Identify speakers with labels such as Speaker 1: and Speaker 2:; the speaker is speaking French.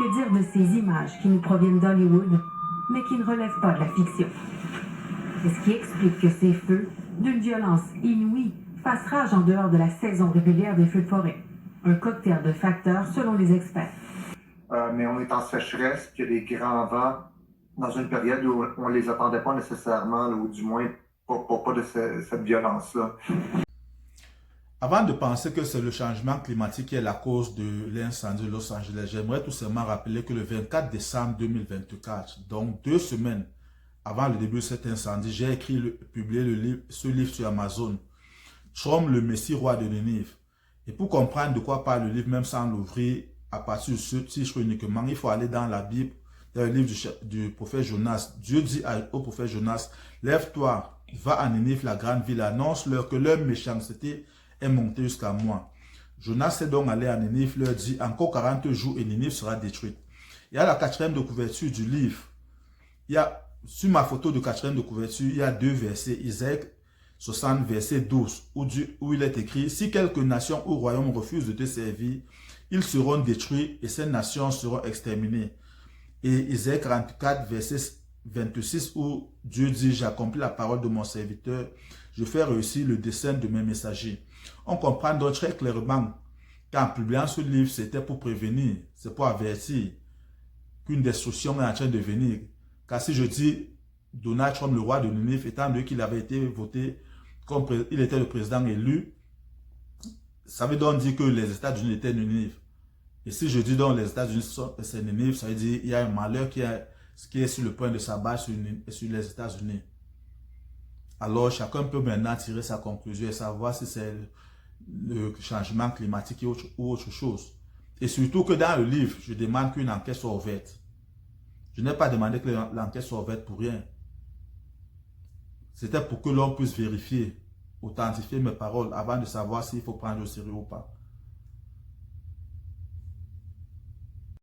Speaker 1: Que dire de ces images qui nous proviennent d'Hollywood, mais qui ne relèvent pas de la fiction? C'est ce qui explique que ces feux, d'une violence inouïe, fassent rage en dehors de la saison régulière des feux de forêt. Un cocktail de facteurs selon les experts.
Speaker 2: Mais on est en sécheresse, qu'il y a des grands vents dans une période où on ne les attendait pas nécessairement, ou du moins pas de cette violence-là.
Speaker 3: Avant de penser que c'est le changement climatique qui est la cause de l'incendie de Los Angeles, j'aimerais tout simplement rappeler que le 24 décembre 2024, donc 2 semaines avant le début de cet incendie, j'ai publié ce livre sur Amazon, Trump, le Messie roi de Ninive. Et pour comprendre de quoi parle le livre, même sans l'ouvrir à partir de ce titre uniquement, il faut aller dans la Bible, dans le livre du prophète Jonas. Dieu dit au prophète Jonas, lève-toi, va à Ninive, la grande ville, annonce-leur que leur méchanceté est montée jusqu'à moi. Jonas est donc allé à Ninive, leur dit, encore 40 jours et Ninive sera détruite. Il y a la 4e de couverture du livre. Il y a, sur ma photo de 4e de couverture, il y a 2 versets, Isaïe 60, verset 12, où il est écrit, si quelques nations ou royaumes refusent de te servir, ils seront détruits et ces nations seront exterminées. Et Isaïe 44, verset 26, où Dieu dit, j'accomplis la parole de mon serviteur, je fais réussir le dessein de mes messagers. On comprend donc très clairement qu'en publiant ce livre, c'était pour prévenir, c'est pour avertir qu'une destruction est en train de venir. Car si je dis Donald Trump, le roi de Ninive, étant donné qu'il avait été voté comme il était le président élu, ça veut donc dire que les États-Unis étaient Ninive. Et si je dis donc les États-Unis c'est Ninive, ça veut dire qu'il y a un malheur qui est sur le point de s'abattre sur les États-Unis. Alors chacun peut maintenant tirer sa conclusion et savoir si c'est le changement climatique ou autre chose. Et surtout que dans le livre, je demande qu'une enquête soit ouverte. Je n'ai pas demandé que l'enquête soit ouverte pour rien. C'était pour que l'on puisse vérifier, authentifier mes paroles avant de savoir s'il faut prendre au sérieux ou pas.